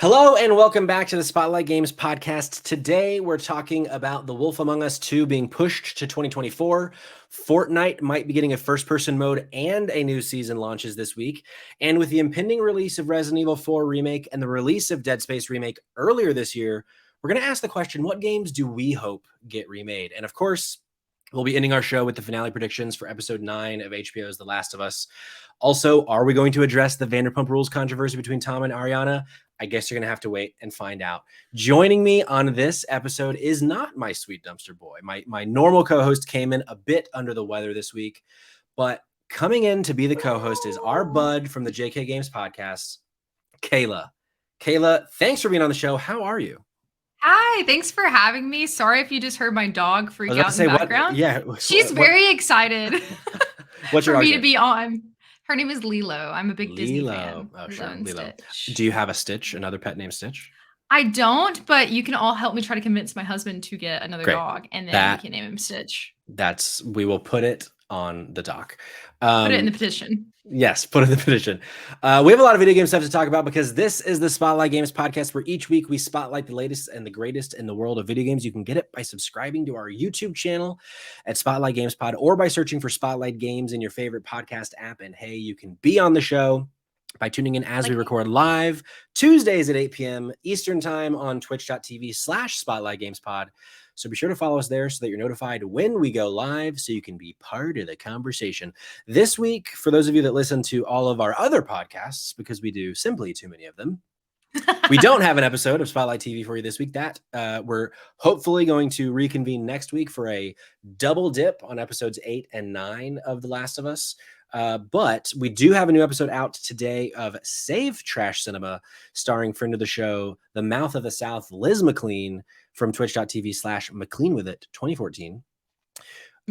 Hello and welcome back to the Spotlight Games podcast. Today we're talking about The Wolf Among Us 2 being pushed to 2024. Fortnite might be getting a first-person mode and a new season launches this week. And with the impending release of Resident Evil 4 Remake and the release of Dead Space Remake earlier this year, we're going to ask the question, what games do we hope get remade? And of course, we'll be ending our show with the finale predictions for episode 9 of HBO's The Last of Us. Also, are we going to address the Vanderpump Rules controversy between Tom and Ariana? I guess you're going to have to wait and find out. Joining me on this episode is not my sweet dumpster boy. My normal co-host came in a bit under the weather this week, but coming in to be the co-host is our bud from the JK Games podcast, Kayla. Kayla, thanks for being on the show. How are you? Hi, thanks for having me. Sorry if you just heard my dog freak out in the background. Yeah, she's very excited What's your for me to be on. Her name is Lilo. I'm a big Disney fan. Oh, sure. Lilo. Do you have a Stitch, another pet named Stitch? I don't, but you can all help me try to convince my husband to get another dog, and then we can name him Stitch. We will put it on the doc. Put it in the petition. Yes, put in the petition. We have a lot of video game stuff to talk about because this is the Spotlight Games podcast where each week we spotlight the latest and the greatest in the world of video games. You can get it by subscribing to our YouTube channel at Spotlight Games Pod or by searching for Spotlight Games in your favorite podcast app. And hey, you can be on the show by tuning in as we record live Tuesdays at 8 p.m. Eastern time on twitch.tv/Spotlight Games Pod. So be sure to follow us there so that you're notified when we go live so you can be part of the conversation. This week, for those of you that listen to all of our other podcasts, because we do simply too many of them, we don't have an episode of Spotlight TV for you this week. That we're hopefully going to reconvene next week for a double dip on episodes 8 and 9 of The Last of Us. But we do have a new episode out today of Save Trash Cinema, starring friend of the show, the Mouth of the South, Liz McLean, from twitch.tv/McLeanWithIt2014,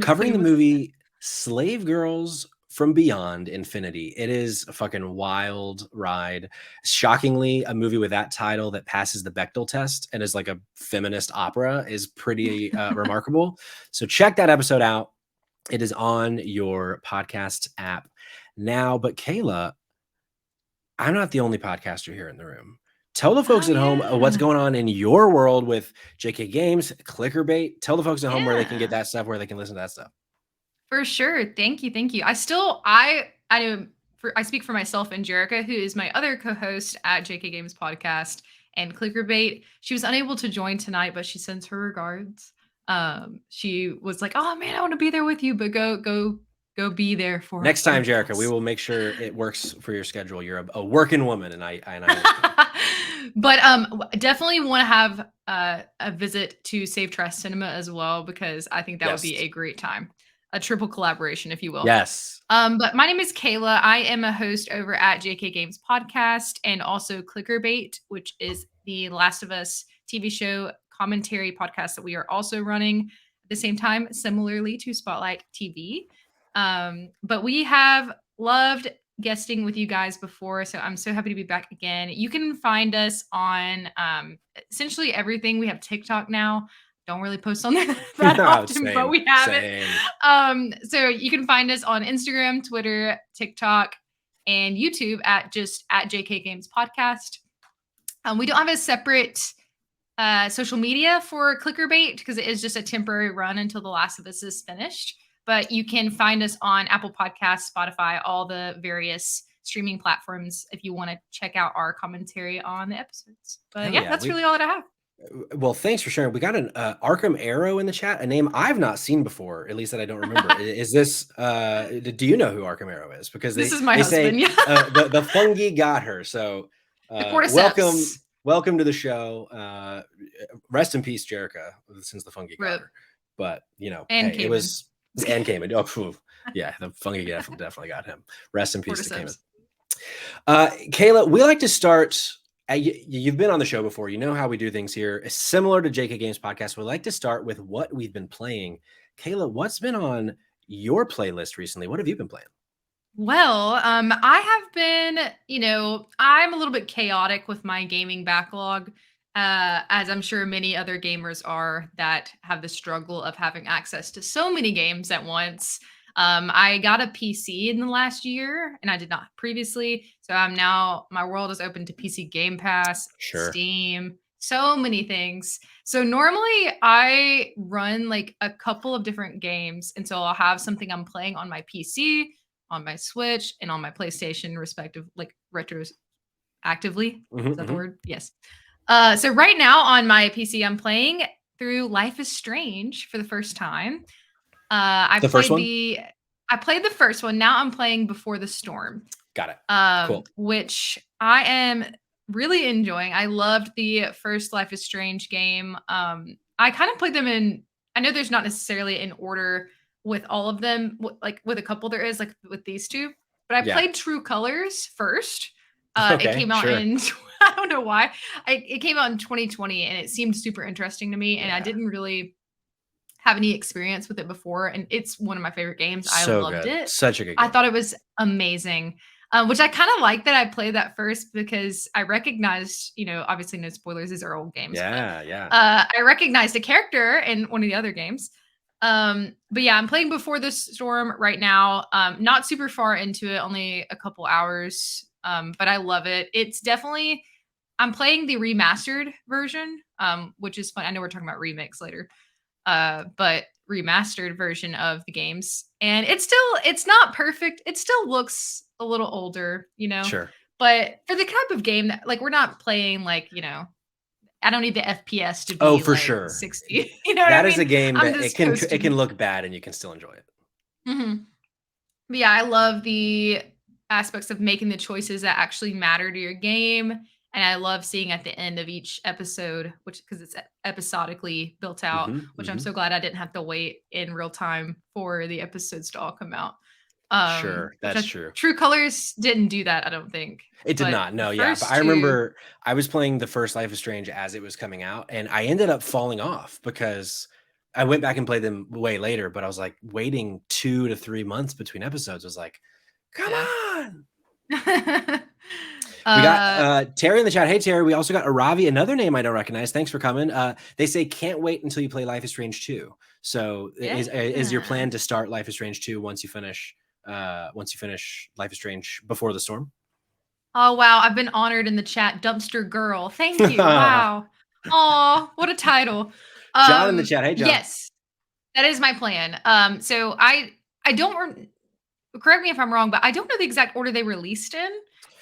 covering the movie Slave Girls from Beyond Infinity. It is a fucking wild ride. Shockingly, a movie with that title that passes the Bechdel test and is like a feminist opera is pretty remarkable. So check that episode out. It is on your podcast app now. But Kayla, I'm not the only podcaster here in the room. Tell the folks at home what's going on in your world with JK Games, Clickerbait. Tell the folks at home where they can get that stuff, where they can listen to that stuff. For sure. Thank you. I speak for myself and Jerica, who is my other co-host at JK Games Podcast and Clickerbait. She was unable to join tonight, but she sends her regards. She was like, "Oh man, I want to be there with you, but go be there for next time, Jerica. We will make sure it works for your schedule. You're a working woman, and I But definitely want to have a visit to Save Trash Cinema as well, because I think that would be a great time. A triple collaboration, if you will. Yes. But my name is Kayla. I am a host over at JK Games Podcast and also Clickerbait, which is the Last of Us TV show commentary podcast that we are also running at the same time, similarly to Spotlight TV. But we have loved guesting with you guys before, so I'm so happy to be back again. You can find us on essentially everything. We have TikTok now. Don't really post on that often, but we have it. So you can find us on Instagram, Twitter, TikTok, and YouTube at JK Games Podcast. We don't have a separate social media for Clickerbait because it is just a temporary run until The Last of Us is finished. But you can find us on Apple Podcasts, Spotify, all the various streaming platforms if you want to check out our commentary on the episodes. But that's really all that I have. Well, thanks for sharing. We got an Arkham Arrow in the chat, a name I've not seen before, at least that I don't remember. Is this, do you know who Arkham Arrow is? Because this is my husband, say, the fungi got her. So welcome to the show. Rest in peace, Jerica, since the fungi got her. But, and it was... And Cayman. Oh, yeah, the fungi definitely got him. Rest in peace to Cayman. Kayla, we like to start. You've been on the show before. You know how we do things here. It's similar to JK Games Podcast. We like to start with what we've been playing. Kayla, what's been on your playlist recently? What have you been playing? Well, I have been, I'm a little bit chaotic with my gaming backlog. As I'm sure many other gamers are that have the struggle of having access to so many games at once. I got a PC in the last year, and I did not previously. So I'm now my world is open to PC Game Pass, Sure. Steam, so many things. So normally I run like a couple of different games, and so I'll have something I'm playing on my PC, on my Switch, and on my PlayStation, respective like retroactively. Is that the word? Yes. So right now on my PC, I'm playing through Life is Strange for the first time. The first one? I played the first one. Now I'm playing Before the Storm. Got it. Cool. Which I am really enjoying. I loved the first Life is Strange game. I kind of played them in. I know there's not necessarily an order with all of them. Like with a couple, there is like with these two. But I played True Colors first. It came out in. I don't know why. It came out in 2020, and it seemed super interesting to me. And I didn't really have any experience with it before, and it's one of my favorite games. I loved it. Such a good game. I thought it was amazing. Which I kind of like that I played that first because I recognized, obviously no spoilers, these are old games. Yeah. I recognized a character in one of the other games. But yeah, I'm playing Before the Storm right now. Not super far into it, only a couple hours. But I love it. It's definitely, I'm playing the remastered version, which is fun. I know we're talking about remix later. But remastered version of the games. And it's not perfect. It still looks a little older, Sure. But for the type of game that like we're not playing like, I don't need the FPS to be for like sure 60. You know what I mean? That is a game that it can look bad and you can still enjoy it. But yeah, I love the aspects of making the choices that actually matter to your game. And I love seeing at the end of each episode, which because it's episodically built out, which I'm so glad I didn't have to wait in real time for the episodes to all come out. Sure, that's true. True Colors didn't do that, I don't think. It did not. No, yeah. But I remember I was playing the first Life is Strange as it was coming out, and I ended up falling off because I went back and played them way later, but I was like waiting 2 to 3 months between episodes. I was like, come on. We got Terry in the chat. Hey, Terry. We also got Aravi, another name I don't recognize. Thanks for coming. They say can't wait until you play Life is Strange 2. So is your plan to start Life is Strange 2 once you finish Life is Strange Before the Storm? Oh, wow. I've been honored in the chat. Dumpster Girl. Thank you. Wow. Oh, what a title. John in the chat. Hey, John. Yes, that is my plan. So I don't, correct me if I'm wrong, but I don't know the exact order they released in.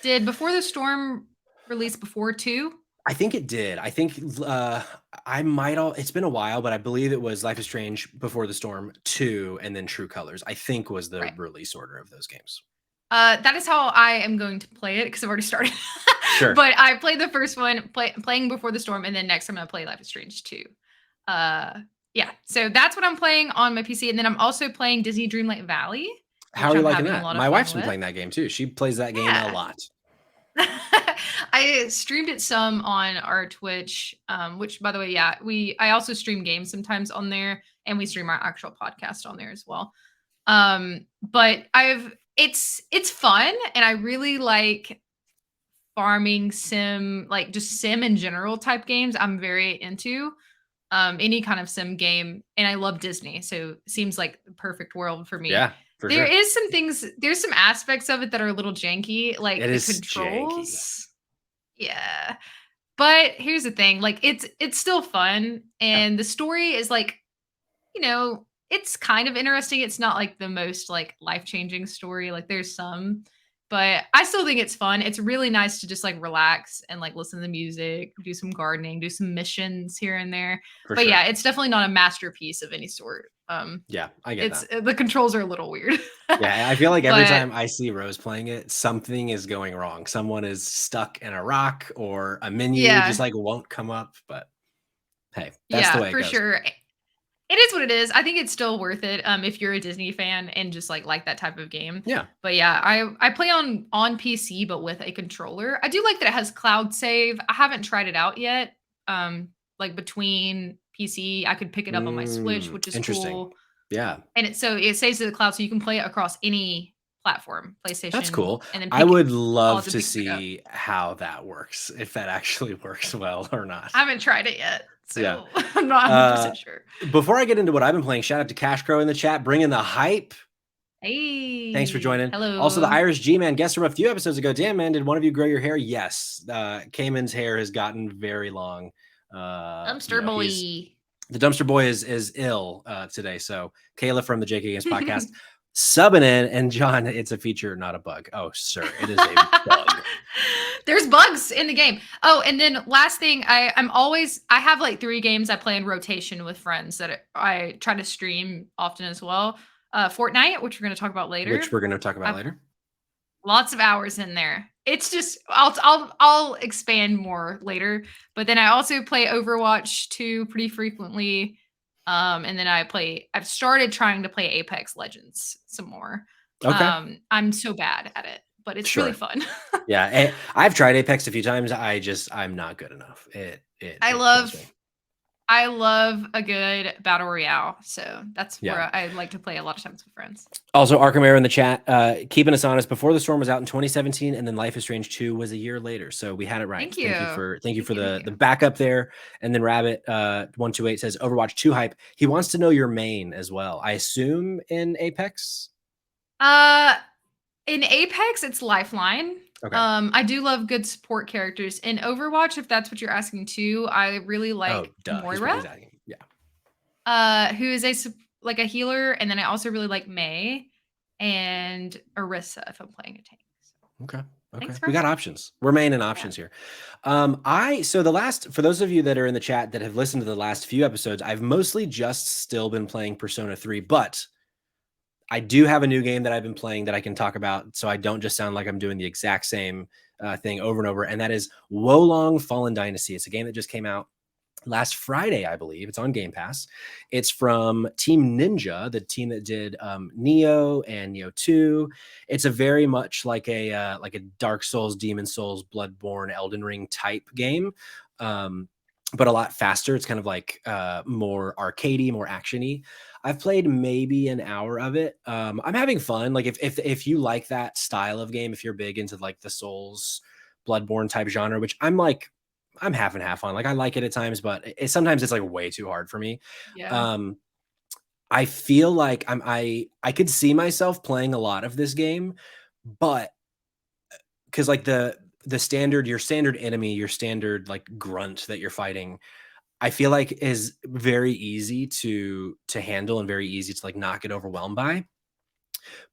Did Before the Storm release before 2? I think it did. I think it's been a while, but I believe it was Life is Strange Before the Storm 2 and then True Colors, I think was the release order of those games. That is how I am going to play it because I've already started. Sure. But I played the first one, playing Before the Storm, and then next I'm going to play Life is Strange 2. Yeah, so that's what I'm playing on my PC. And then I'm also playing Disney Dreamlight Valley. How are you liking that? My wife's been playing that game too. She plays that game a lot. I streamed it some on our Twitch, which by the way, I also stream games sometimes on there, and we stream our actual podcast on there as well. But it's fun, and I really like farming sim, like just sim in general type games. I'm very into any kind of sim game, and I love Disney, so it seems like the perfect world for me. Yeah. There is some things, there's some aspects of it that are a little janky, like the controls. Janky. Yeah. But here's the thing, like it's still fun, and the story is like, it's kind of interesting. It's not like the most like life-changing story. Like there's some, but I still think it's fun. It's really nice to just like relax and like listen to the music, do some gardening, do some missions here and there. But yeah, it's definitely not a masterpiece of any sort. Yeah, I get that. The controls are a little weird. Yeah, I feel like every time I see Rose playing it, something is going wrong. Someone is stuck in a rock, or a menu just like won't come up. But hey, that's the way it goes. For sure. It is what it is. I think it's still worth it if you're a Disney fan and just like that type of game. Yeah. But yeah, I play on PC, but with a controller. I do like that it has cloud save. I haven't tried it out yet. Like between PC, I could pick it up on my Switch, which is cool. Yeah. And it saves to the cloud, so you can play it across any platform, PlayStation. That's cool. And then I would love to see how that works, if that actually works well or not. I haven't tried it yet. So I'm not 100% sure. Before I get into what I've been playing, shout out to Cash Crow in the chat, bringing the hype. Hey. Thanks for joining. Hello. Also, the Irish G-Man guest from a few episodes ago. Damn, man, did one of you grow your hair? Yes. Cayman's hair has gotten very long. Dumpster boy. The dumpster boy is ill today. So Kayla from the JK Games podcast subbing in, and John, it's a feature, not a bug. Oh, sir, it is a bug. There's bugs in the game. Oh, and then last thing, I have like 3 games I play in rotation with friends that I try to stream often as well. Fortnite, which we're going to talk about later. Lots of hours in there. It's just I'll expand more later. But then I also play Overwatch 2 pretty frequently. And then I've started trying to play Apex Legends some more. Okay. I'm so bad at it, but it's really fun. Yeah, I've tried Apex a few times. I'm not good enough. I love a good battle royale, so that's where I like to play a lot of times with friends. Also, Arkham Air in the chat, keeping us honest. Before the Storm was out in 2017, and then Life is Strange 2 was a year later, so we had it right. Thank you. Thank you for the backup there. And then Rabbit 128 says Overwatch 2 hype. He wants to know your main as well. I assume in Apex. In Apex, it's Lifeline. Okay. I do love good support characters. In Overwatch, if that's what you're asking too, I really like Moira. Who is a healer, and then I also really like Mei and Orisa if I'm playing a tank. So. Okay. We got options. We're main and options here. For those of you that are in the chat that have listened to the last few episodes, I've mostly just still been playing Persona 3, but I do have a new game that I've been playing that I can talk about, so I don't just sound like I'm doing the exact same thing over and over, and that is Wo Long Fallen Dynasty. It's a game that just came out last Friday, I believe. It's on Game Pass. It's from Team Ninja, the team that did Neo and Neo 2. It's a very much like a Dark Souls, Demon Souls, Bloodborne, Elden Ring type game, but a lot faster. It's kind of like more arcadey, more actiony. I've played maybe an hour of it. I'm having fun. Like if you like that style of game, if you're big into like the Souls, Bloodborne type genre, which I'm half and half on. Like I like it at times, but sometimes it's like way too hard for me. Yeah. I feel like I could see myself playing a lot of this game, but because like your standard enemy, your standard like grunt that you're fighting, I feel like is very easy to handle and very easy to like not get overwhelmed by.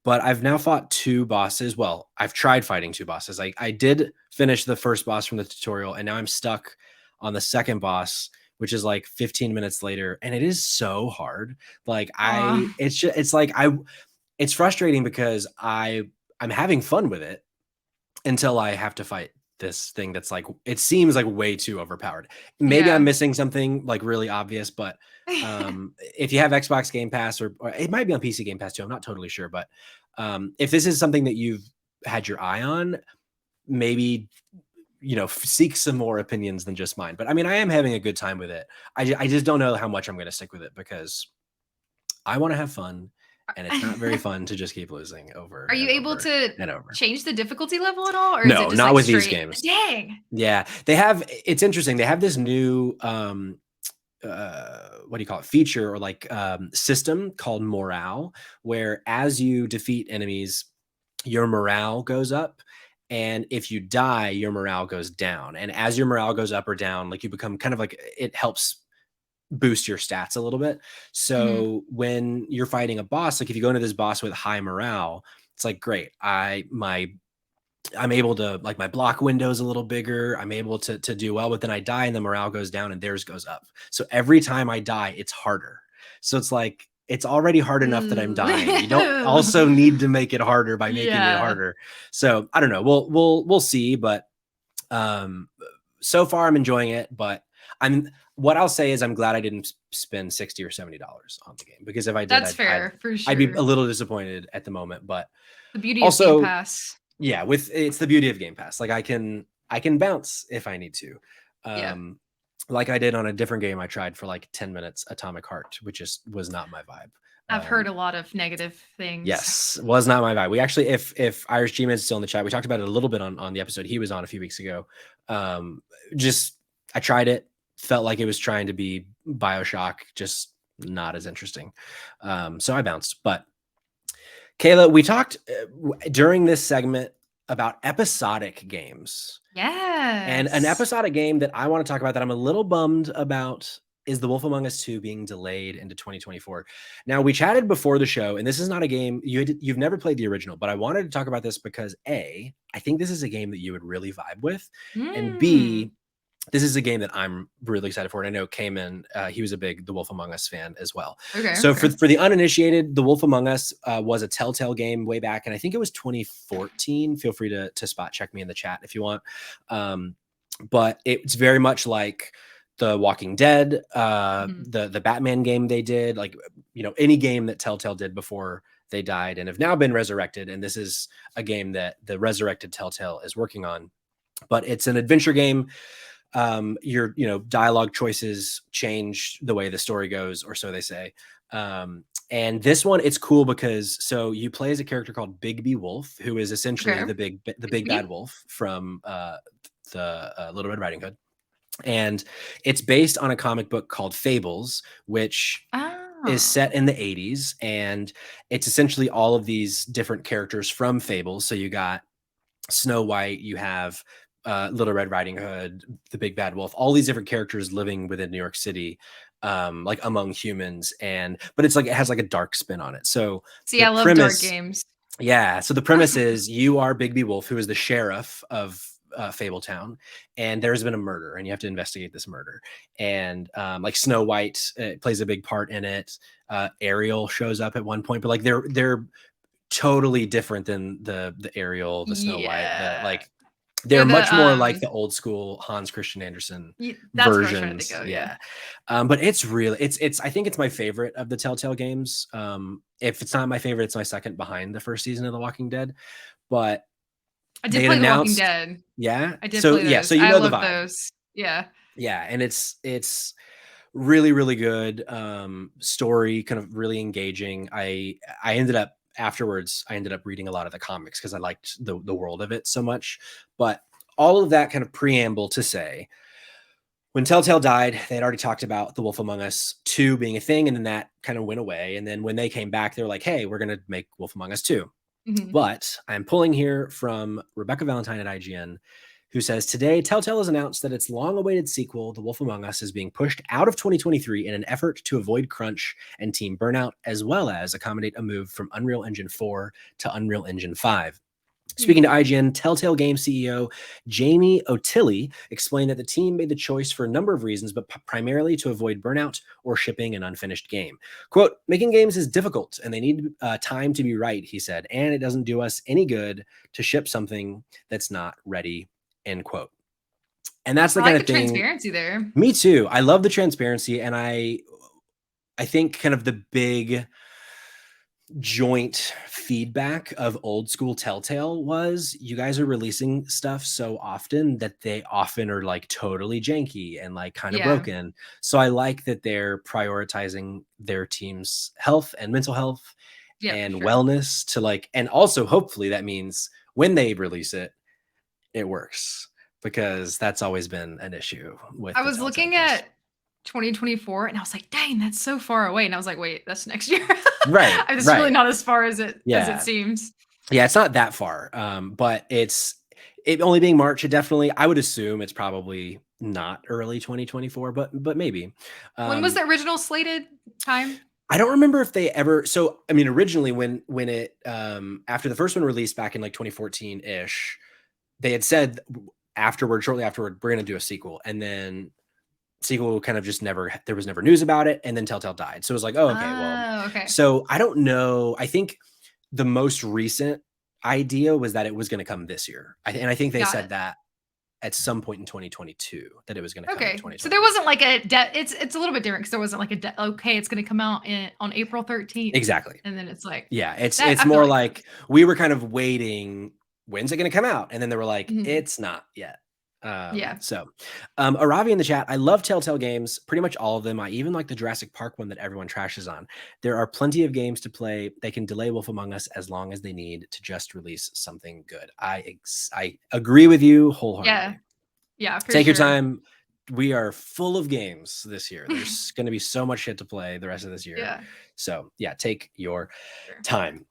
But I've now fought 2 bosses. Well, I've tried fighting 2 bosses. I did finish the first boss from the tutorial, and now I'm stuck on the second boss, which is like 15 minutes later, and it is so hard. Like it's frustrating because I'm having fun with it until I have to fight this thing that's like, it seems like way too overpowered. Maybe I'm missing something like really obvious, but if you have Xbox Game Pass or it might be on PC Game Pass too, I'm not totally sure, but if this is something that you've had your eye on, maybe seek some more opinions than just mine. But I mean, I am having a good time with it. I just don't know how much I'm going to stick with it because I want to have fun. And it's not very fun to just keep losing over. Are you able to change the difficulty level at all? Or no, is it just not with these games. Dang. Yeah, it's interesting. They have this new, what do you call it? Feature or like system called morale, where as you defeat enemies, your morale goes up. And if you die, your morale goes down. And as your morale goes up or down, like you become kind of like, it helps boost your stats a little bit. So when you're fighting a boss, like if you go into this boss with high morale, it's like, great. I'm able to, like, my block window is a little bigger. I'm able to do well, but then I die and the morale goes down and theirs goes up. So every time I die, it's harder. So it's like, it's already hard enough that I'm dying. You don't also need to make it harder by making it harder. So I don't know. We'll see. But so far I'm enjoying it, but what I'll say is I'm glad I didn't spend $60 or $70 on the game, because if I did, that's fair for sure. I'd be a little disappointed at the moment, but the beauty of Game Pass. Yeah, it's the beauty of Game Pass. Like I can bounce if I need to. Like I did on a different game I tried for like 10 minutes, Atomic Heart, which just was not my vibe. I've heard a lot of negative things. Yes, was not my vibe. We actually, if Irish G-Man is still in the chat, we talked about it a little bit on the episode he was on a few weeks ago. I tried it, felt like it was trying to be BioShock, just not as interesting. So I bounced. But Kayla, we talked during this segment about episodic games. And an Yes. episodic game that I want to talk about that I'm a little bummed about is The Wolf Among Us 2 being delayed into 2024. Now, we chatted before the show, and this is not a game you've never played the original, but I wanted to talk about this because A, I think this is a game that you would really vibe with, and Mm. B, this is a game that I'm really excited for. And I know Cayman, he was a big The Wolf Among Us fan as well. Okay. So Okay. for the uninitiated, The Wolf Among Us was a Telltale game way back, and I think it was 2014. Feel free to spot check me in the chat if you want. But it's very much like The Walking Dead, Mhm. the Batman game they did, like, you know, any game that Telltale did before they died and have now been resurrected. And this is a game that the resurrected Telltale is working on. But it's an adventure game. Your dialogue choices change the way the story goes, or so they say. And this one, it's cool because so you play as a character called Bigby Wolf, who is essentially Okay. the big Big bad B? wolf from the Little Red Riding Hood. And it's based on a comic book called Fables, which is Oh. set in the 80s, and it's essentially all of these different characters from Fables. So you got Snow White, you have Little Red Riding Hood, the Big Bad Wolf, all these different characters living within New York City, like among humans. But it's like it has like a dark spin on it. So See, the I love dark premise, games. yeah. So the premise is you are Bigby Wolf, who is the sheriff of Fabletown, and there's been a murder, and you have to investigate this murder. And like Snow White plays a big part in it. Ariel shows up at one point, but like they're totally different than the Ariel, the Snow White, Yeah. they're The much more like the old school Hans Christian Andersen that's what I was trying to think versions. of, yeah. Yeah. But it's really, I think it's my favorite of the Telltale games. If it's not my favorite, it's my second behind the first season of The Walking Dead. But I did they had play The Walking announced, Dead. yeah. I did So play yeah, so those. you I know the love vibe. those. Yeah. Yeah, and it's really, really good. Story, kind of really engaging. I ended up afterwards, I ended up reading a lot of the comics because I liked the world of it so much. But all of that kind of preamble to say, when Telltale died, they had already talked about The Wolf Among Us 2 being a thing, and then that kind of went away. And then when they came back, they were like, hey, we're going to make Wolf Among Us 2. Mhm. But I'm pulling here from Rebecca Valentine at IGN, who says today Telltale has announced that its long-awaited sequel, The Wolf Among Us, is being pushed out of 2023 in an effort to avoid crunch and team burnout, as well as accommodate a move from Unreal Engine 4 to Unreal Engine 5. Speaking to IGN, Telltale Game CEO Jamie O'Tilley explained that the team made the choice for a number of reasons, but primarily to avoid burnout or shipping an unfinished game. Quote, making games is difficult and they need time to be right, he said, and it doesn't do us any good to ship something that's not ready, end quote. And that's the I kind like of the thing. transparency there. Me too. I love the transparency, and I think kind of the big joint feedback of old school Telltale was you guys are releasing stuff so often that they often are like totally janky and like kind of Yeah. broken. So I like that they're prioritizing their team's health and mental health Yeah, for and sure. wellness to like, and also hopefully that means when they release it, it works, because that's always been an issue with I the was Telltale looking games. at 2024 and I was like, dang, that's so far away. And I was like, wait, that's next year. Right, It's really right. not as far as it Yeah. seems. Yeah, it's not that far. But it only being March, it definitely, I would assume it's probably not early 2024, but maybe. When was Um, the original slated time? I don't remember if they ever, so I mean, originally when it after the first one released back in like 2014-ish, they had said shortly afterward, we're gonna do a sequel. And then sequel kind of just never, there was never news about it, and then Telltale died. So it was like, oh, okay, well, Oh, okay. so I don't know. I think the most recent idea was that it was going to come this year. And I think they Got said it. that at some point in 2022 that it was going to come in Okay. So there 2020. wasn't like it's a little bit different because there wasn't like okay, it's gonna come out on April 13th. Exactly. And then it's like Yeah. It's that I feel more like that. like we were kind of waiting. When's it going to come out? And then they were like, Mhm. it's not yet. Yeah. Aravi in the chat, I love Telltale games, pretty much all of them. I even like the Jurassic Park one that everyone trashes on. There are plenty of games to play. They can delay Wolf Among Us as long as they need to just release something good. I agree with you wholeheartedly. Yeah. Yeah, for Take your sure. time. We are full of games this year. There's going to be so much shit to play the rest of this year. Yeah. So yeah, take your Sure. time.